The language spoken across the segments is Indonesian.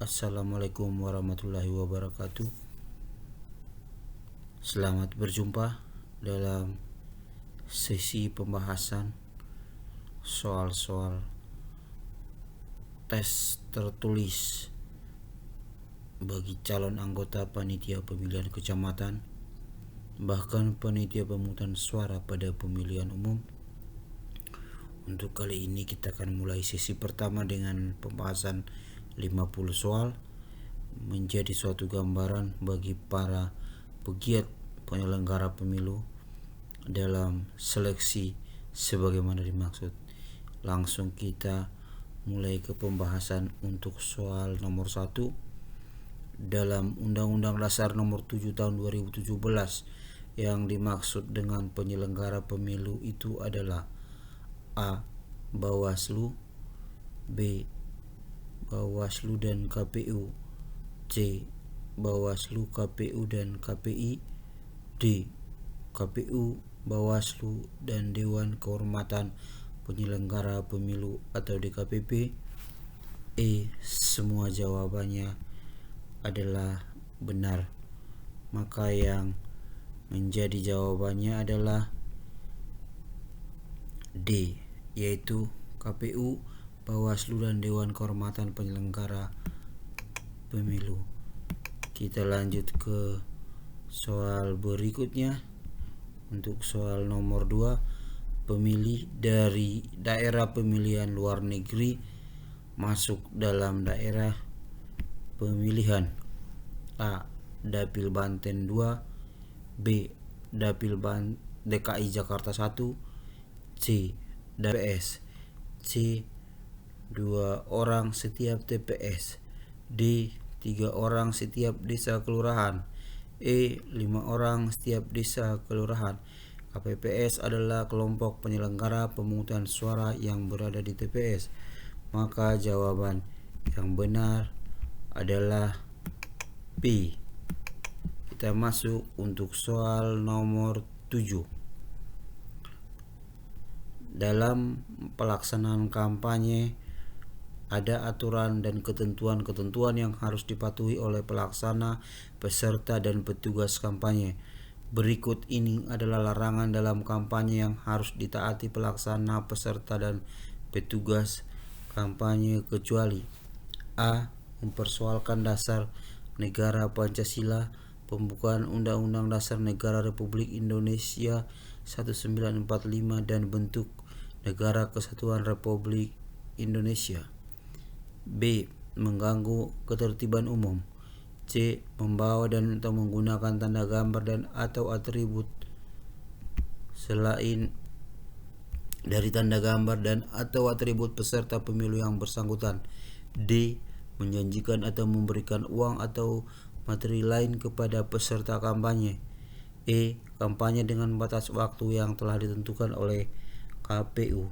Assalamualaikum warahmatullahi wabarakatuh. Selamat berjumpa dalam sesi pembahasan soal-soal tes tertulis bagi calon anggota panitia pemilihan kecamatan, bahkan panitia pemungutan suara pada pemilihan umum. Untuk kali ini kita akan mulai sesi pertama dengan pembahasan 50 soal, menjadi suatu gambaran bagi para pegiat penyelenggara pemilu dalam seleksi sebagaimana dimaksud. Langsung kita mulai ke pembahasan untuk soal nomor 1. Dalam Undang-Undang Dasar nomor 7 tahun 2017, yang dimaksud dengan penyelenggara pemilu itu adalah A. Bawaslu, B. Bawaslu dan KPU, C. Bawaslu, KPU dan KPI, D. KPU, Bawaslu dan Dewan Kehormatan Penyelenggara Pemilu atau DKPP. E. Semua jawabannya adalah benar. Maka yang menjadi jawabannya adalah D, yaitu KPU, Bawaslu dan Dewan Kehormatan Penyelenggara Pemilu. Kita lanjut ke soal berikutnya. Untuk soal nomor 2, pemilih dari daerah pemilihan luar negeri masuk dalam daerah pemilihan: A. Dapil Banten 2, B. Dapil DKI Jakarta 1, C. TPS, C. 2 orang setiap TPS, D. 3 orang setiap desa kelurahan, E. 5 orang setiap desa kelurahan. KPPS adalah kelompok penyelenggara pemungutan suara yang berada di TPS. Maka jawaban yang benar adalah B. Kita masuk untuk soal nomor 7. Dalam pelaksanaan kampanye ada aturan dan ketentuan-ketentuan yang harus dipatuhi oleh pelaksana, peserta, dan petugas kampanye. Berikut ini adalah larangan dalam kampanye yang harus ditaati pelaksana, peserta, dan petugas kampanye kecuali: A. Mempersoalkan dasar negara Pancasila, pembukaan Undang-Undang Dasar Negara Republik Indonesia 1945 dan bentuk Negara Kesatuan Republik Indonesia. B. Mengganggu ketertiban umum. C. Membawa dan atau menggunakan tanda gambar dan atau atribut selain dari tanda gambar dan atau atribut peserta pemilu yang bersangkutan. D. Menjanjikan atau memberikan uang atau materi lain kepada peserta kampanye. E. Kampanye dengan batas waktu yang telah ditentukan oleh KPU.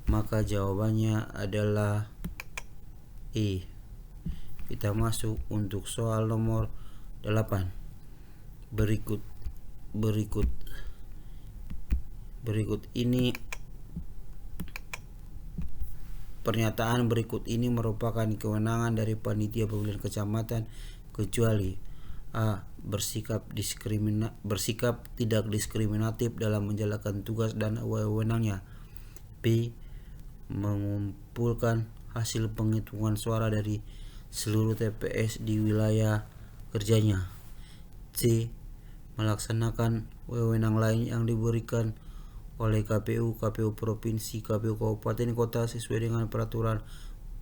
Maka jawabannya adalah E. Kita masuk untuk soal nomor 8. Berikut ini pernyataan berikut ini merupakan kewenangan dari panitia pemilihan kecamatan kecuali: A. Bersikap tidak diskriminatif dalam menjalankan tugas dan wewenangnya. B. Mengumpulkan hasil penghitungan suara dari seluruh TPS di wilayah kerjanya. C. Melaksanakan wewenang lain yang diberikan oleh KPU Provinsi, KPU Kabupaten Kota sesuai dengan peraturan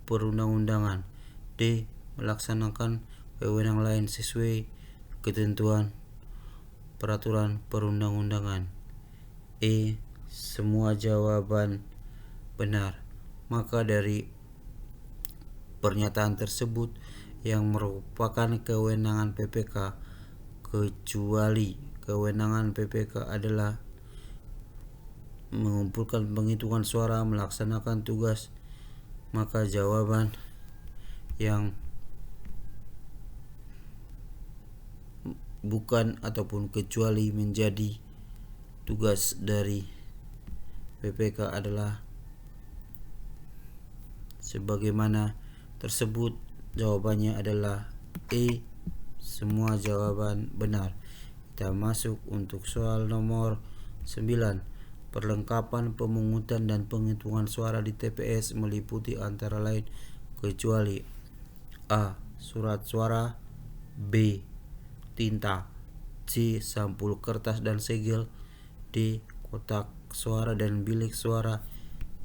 perundang-undangan. D. Melaksanakan wewenang lain sesuai ketentuan peraturan perundang-undangan. E. Semua jawaban benar. Maka dari pernyataan tersebut yang merupakan kewenangan PPK kecuali kewenangan PPK adalah mengumpulkan penghitungan suara, melaksanakan tugas, maka jawaban yang bukan ataupun kecuali menjadi tugas dari PPK adalah sebagaimana tersebut jawabannya adalah E. Semua jawaban benar. Kita masuk untuk soal nomor 9. Perlengkapan pemungutan dan penghitungan suara di TPS meliputi antara lain kecuali A. Surat suara, B. Tinta, C. Sampul kertas dan segel, D. Kotak suara dan bilik suara,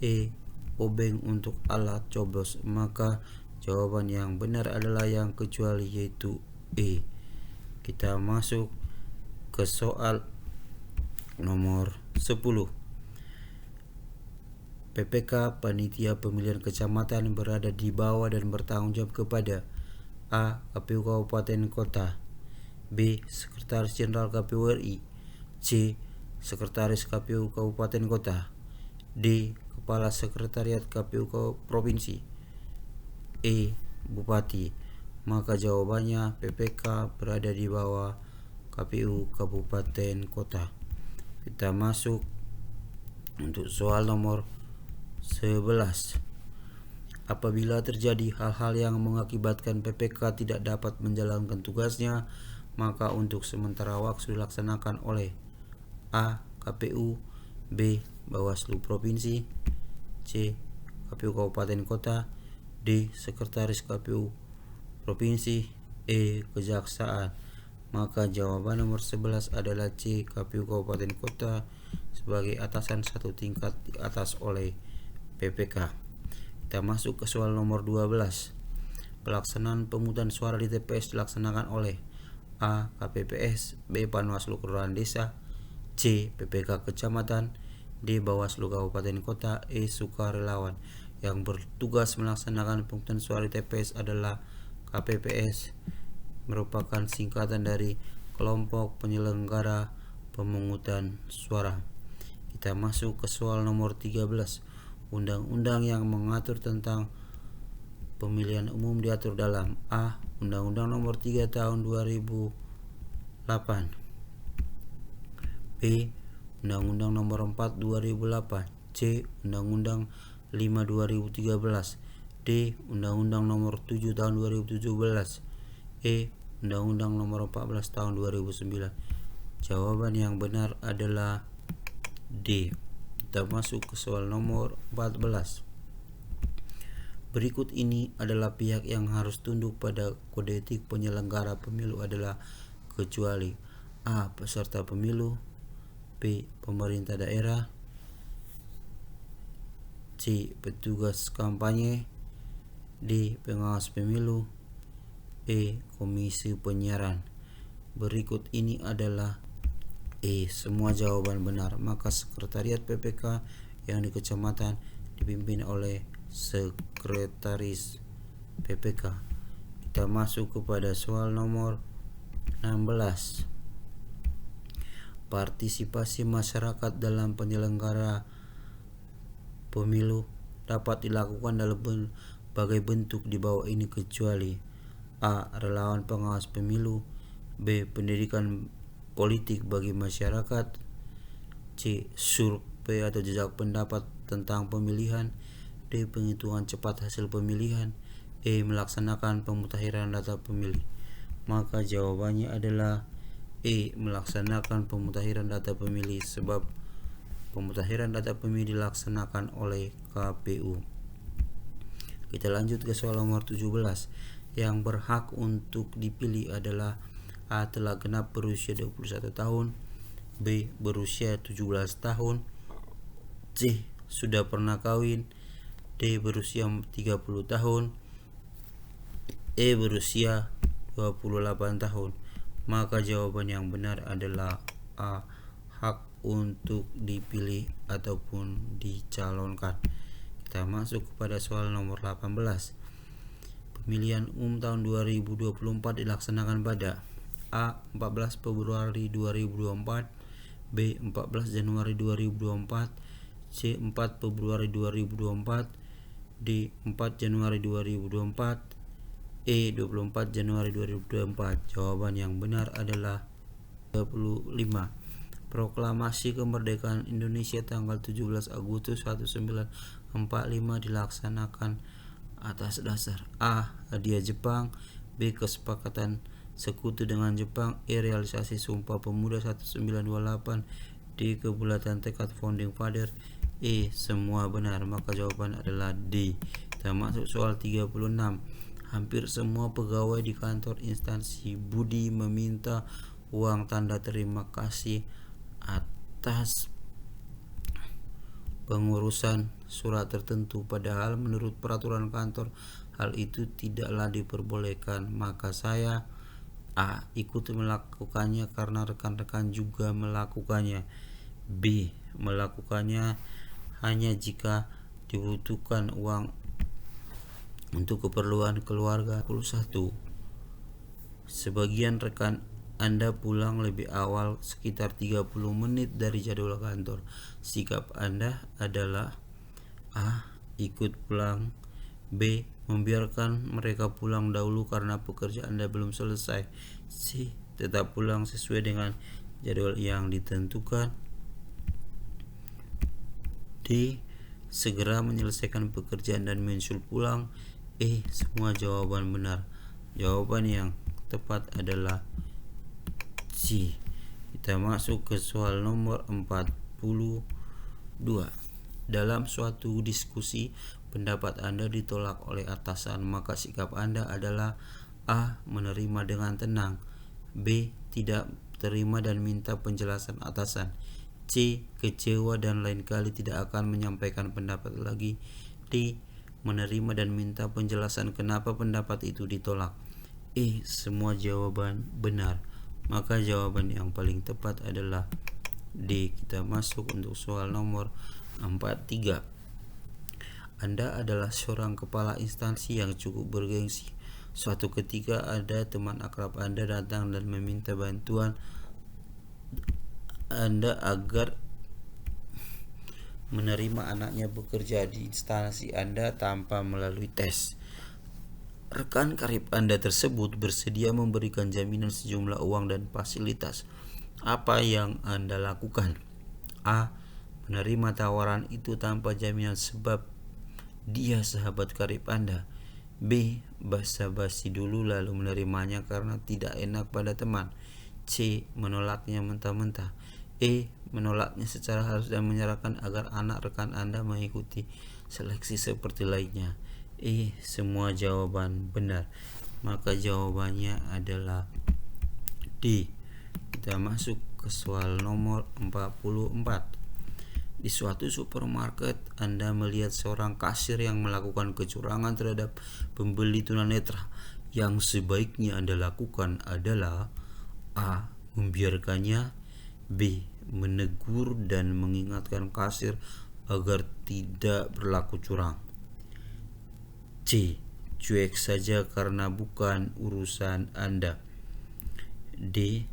E. Obeng untuk alat coblos. Maka jawaban yang benar adalah yang kecuali, yaitu E. Kita masuk ke soal nomor 10. PPK Panitia Pemilihan Kecamatan berada di bawah dan bertanggung jawab kepada A. KPU Kabupaten Kota, B. Sekretaris Jenderal KPU RI, C. Sekretaris KPU Kabupaten Kota, D. Kepala Sekretariat KPU Provinsi, E. Bupati. Maka jawabannya PPK berada di bawah KPU Kabupaten Kota. Kita masuk untuk soal nomor 11. Apabila terjadi hal-hal yang mengakibatkan PPK tidak dapat menjalankan tugasnya, maka untuk sementara waktu dilaksanakan oleh A. KPU, B. Bawaslu Provinsi, C. KPU Kabupaten Kota, D. Sekretaris KPU Provinsi, E. Kejaksaan. Maka jawaban nomor 11 adalah C. KPU Kabupaten Kota sebagai atasan satu tingkat di atas oleh PPK. Kita masuk ke soal nomor 12. Pelaksanaan pemungutan suara di TPS dilaksanakan oleh A. KPPS, B. Panwaslu Kelurahan Desa, C. PPK Kecamatan, D. Bawaslu Kabupaten Kota, E. Sukarelawan. Yang bertugas melaksanakan pemungutan suara di TPS adalah KPPS, merupakan singkatan dari Kelompok Penyelenggara Pemungutan Suara. Kita masuk ke soal nomor 13. Undang-undang yang mengatur tentang pemilihan umum diatur dalam A. Undang-Undang Nomor 3 Tahun 2008, B. Undang-Undang Nomor 4 2008, C. Undang-Undang 5 2013, D. Undang-Undang Nomor 7 Tahun 2017, E. Undang-Undang Nomor 14 Tahun 2009. Jawaban yang benar adalah D. Kita masuk ke soal nomor 14. Berikut ini adalah pihak yang harus tunduk pada kode etik penyelenggara pemilu adalah kecuali A. Peserta pemilu, B. Pemerintah daerah, C. Petugas kampanye, D. Pengawas pemilu, E. Komisi Penyiaran. Berikut ini adalah E. Semua jawaban benar. Maka sekretariat PPK yang di kecamatan dipimpin oleh sekretaris PPK. Kita masuk kepada soal nomor 16. Partisipasi masyarakat dalam penyelenggara pemilu dapat dilakukan dalam berbagai bentuk di bawah ini kecuali A. Relawan pengawas pemilu, B. Pendidikan politik bagi masyarakat, C. Survei atau jejak pendapat tentang pemilihan, D. Penghitungan cepat hasil pemilihan, E. Melaksanakan pemutahiran data pemilih. Maka jawabannya adalah E. Melaksanakan pemutahiran data pemilih, sebab pemutahiran data pemilih dilaksanakan oleh KPU. Kita lanjut ke soal nomor 17. Yang berhak untuk dipilih adalah A. Telah genap berusia 21 tahun, B. Berusia 17 tahun, C. Sudah pernah kawin, D. Berusia 30 tahun, E. Berusia 28 tahun. Maka jawaban yang benar adalah A. Hak untuk dipilih ataupun dicalonkan. Kita masuk kepada soal nomor 18. Pemilihan umum tahun 2024 dilaksanakan pada A. 14 Februari 2024, B. 14 Januari 2024, C. 4 Februari 2024, D. 4 Januari 2024, E. 24 Januari 2024. Jawaban yang benar adalah 35. Proklamasi Kemerdekaan Indonesia tanggal 17 Agustus 1945 dilaksanakan atas dasar A. Hadiah Jepang, B. Kesepakatan sekutu dengan Jepang, E. Realisasi Sumpah Pemuda 1928, D. Kebulatan tekad Founding Father, E. Semua benar. Maka jawaban adalah D. Kita masuk soal 36. Hampir semua pegawai di kantor instansi Budi meminta uang tanda terima kasih atas pengurusan surat tertentu, padahal menurut peraturan kantor hal itu tidaklah diperbolehkan. Maka saya A. ikut melakukannya karena rekan-rekan juga melakukannya, B. melakukannya hanya jika dibutuhkan uang untuk keperluan keluarga. 1. Sebagian rekan Anda pulang lebih awal sekitar 30 menit dari jadwal kantor. Sikap Anda adalah A. ikut pulang, B. membiarkan mereka pulang dahulu karena pekerjaan Anda belum selesai, C. tetap pulang sesuai dengan jadwal yang ditentukan, D. segera menyelesaikan pekerjaan dan menyusul pulang, E. semua jawaban benar. Jawaban yang tepat adalah C. Kita masuk ke soal nomor 42. Dalam suatu diskusi, pendapat Anda ditolak oleh atasan, maka sikap Anda adalah A. menerima dengan tenang, B. tidak terima dan minta penjelasan atasan, C. kecewa dan lain kali tidak akan menyampaikan pendapat lagi, D. menerima dan minta penjelasan kenapa pendapat itu ditolak, E. semua jawaban benar. Maka jawaban yang paling tepat adalah D. Kita masuk untuk soal nomor 43. Anda adalah seorang kepala instansi yang cukup bergengsi. Suatu ketika ada teman akrab Anda datang dan meminta bantuan Anda agar menerima anaknya bekerja di instansi Anda tanpa melalui tes. Rekan karib Anda tersebut bersedia memberikan jaminan sejumlah uang dan fasilitas. Apa yang Anda lakukan? A. menerima tawaran itu tanpa jaminan sebab dia sahabat karib Anda. B. basa-basi dulu lalu menerimanya karena tidak enak pada teman. C. menolaknya mentah-mentah. E. menolaknya secara halus dan menyerahkan agar anak rekan Anda mengikuti seleksi seperti lainnya. E. semua jawaban benar. Maka jawabannya adalah D. Kita masuk ke soal nomor 44. Di suatu supermarket, Anda melihat seorang kasir yang melakukan kecurangan terhadap pembeli tunanetra. Yang sebaiknya Anda lakukan adalah A. membiarkannya, B. menegur dan mengingatkan kasir agar tidak berlaku curang, C. cuek saja karena bukan urusan Anda, D.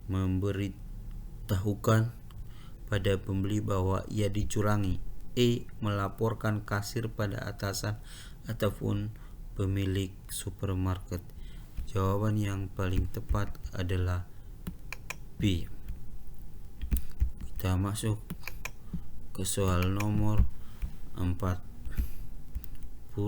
memberitahukan pada pembeli bahwa ia dicurangi, E. melaporkan kasir pada atasan ataupun pemilik supermarket. Jawaban yang paling tepat adalah B. Kita masuk ke soal nomor 45.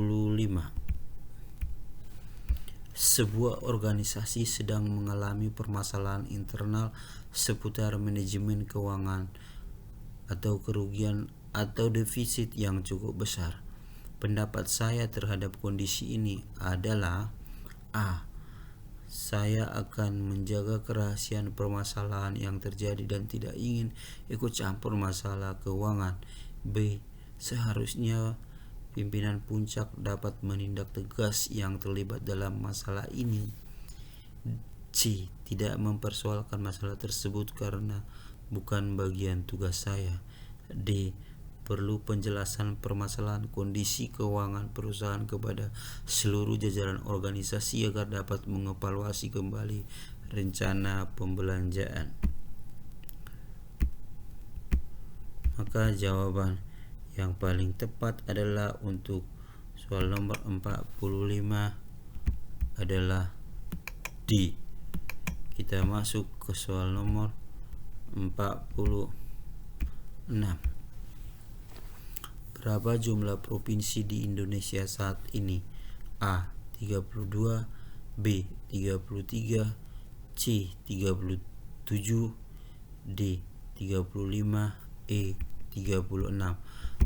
Sebuah organisasi sedang mengalami permasalahan internal seputar manajemen keuangan atau kerugian atau defisit yang cukup besar. Pendapat saya terhadap kondisi ini adalah A. saya akan menjaga kerahasiaan permasalahan yang terjadi dan tidak ingin ikut campur masalah keuangan. B. seharusnya pimpinan puncak dapat menindak tegas yang terlibat dalam masalah ini. C. tidak mempersoalkan masalah tersebut karena bukan bagian tugas saya. D. perlu penjelasan permasalahan kondisi keuangan perusahaan kepada seluruh jajaran organisasi agar dapat mengevaluasi kembali rencana pembelanjaan. Maka jawaban yang paling tepat adalah untuk soal nomor 45 adalah D. Kita masuk ke soal nomor 46. Berapa jumlah provinsi di Indonesia saat ini? A. 32, B. 33, C. 37, D. 35, E. 36.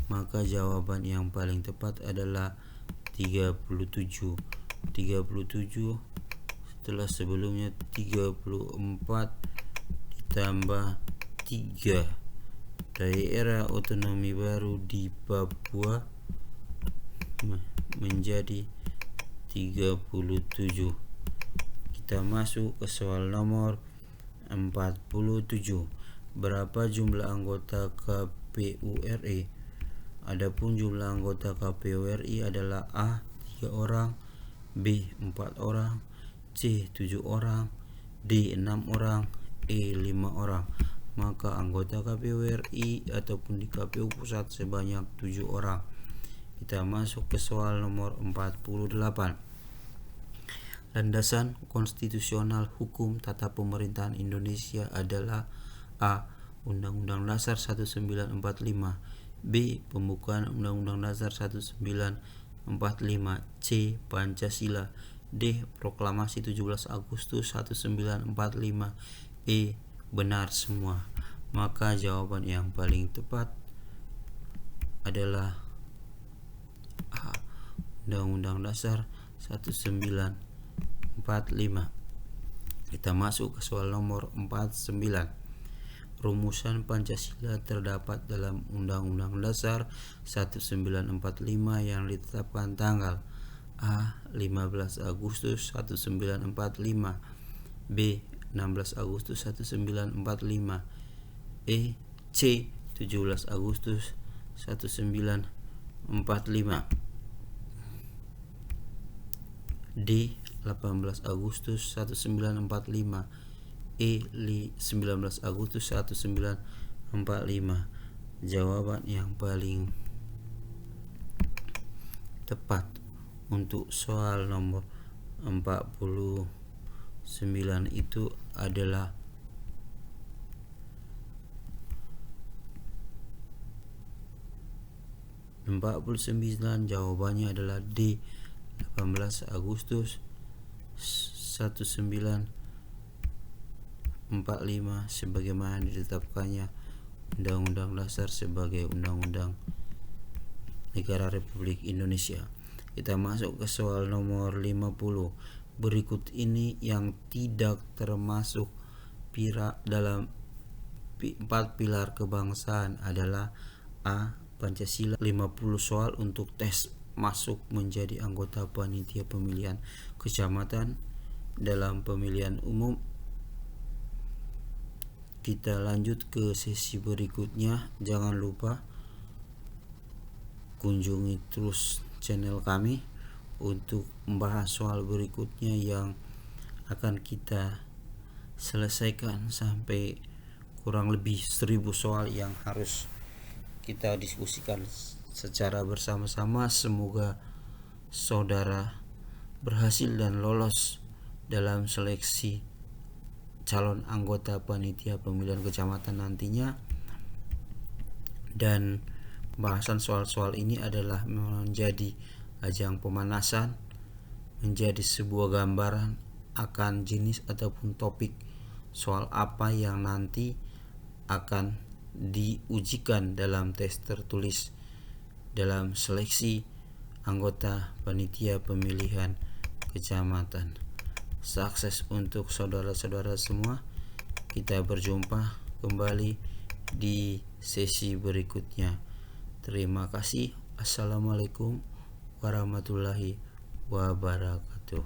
Maka jawaban yang paling tepat adalah 37. 37 setelah sebelumnya 34 ditambah 3. Daerah otonomi baru di Papua menjadi 37. Kita masuk ke soal nomor 47. Berapa jumlah anggota KPU RI? Adapun jumlah anggota KPU RI adalah A. 3 orang, B. 4 orang, C. 7 orang, D. 6 orang, E. 5 orang. Maka anggota KPU RI ataupun di KPU pusat sebanyak 7 orang. Kita masuk ke soal nomor 48. Landasan konstitusional hukum tata pemerintahan Indonesia adalah A. Undang-Undang Dasar 1945, B. Pembukaan Undang-Undang Dasar 1945, C. Pancasila, D. Proklamasi 17 Agustus 1945, E. Benar semua. Maka jawaban yang paling tepat adalah A. Undang-Undang Dasar 1945. Kita masuk ke soal nomor 49. Rumusan Pancasila terdapat dalam Undang-Undang Dasar 1945 yang ditetapkan tanggal A. 15 Agustus 1945, B. 16 Agustus 1945, E. C. 17 Agustus 1945, D. 18 Agustus 1945, E. 19 Agustus 1945. Jawaban yang paling tepat untuk soal nomor 49 itu adalah jawabannya adalah D. 18 Agustus 1945 sebagaimana ditetapkannya Undang-Undang Dasar sebagai Undang-Undang Negara Republik Indonesia. Kita masuk ke soal nomor 50. Berikut ini yang tidak termasuk dalam 4 pilar kebangsaan adalah A. Pancasila. 50 soal untuk tes masuk menjadi anggota panitia pemilihan kecamatan dalam pemilihan umum. Kita lanjut ke sesi berikutnya. Jangan lupa kunjungi terus channel kami untuk membahas soal berikutnya yang akan kita selesaikan sampai kurang lebih 1000 soal yang harus kita diskusikan secara bersama-sama. Semoga saudara berhasil dan lolos dalam seleksi calon anggota panitia pemilihan kecamatan nantinya. Dan pembahasan soal-soal ini adalah menjadi ajang pemanasan, menjadi sebuah gambaran akan jenis ataupun topik soal apa yang nanti akan diujikan dalam tes tertulis dalam seleksi anggota panitia pemilihan kecamatan. Sukses untuk saudara-saudara semua. Kita berjumpa kembali di sesi berikutnya. Terima kasih. Assalamualaikum warahmatullahi wabarakatuh.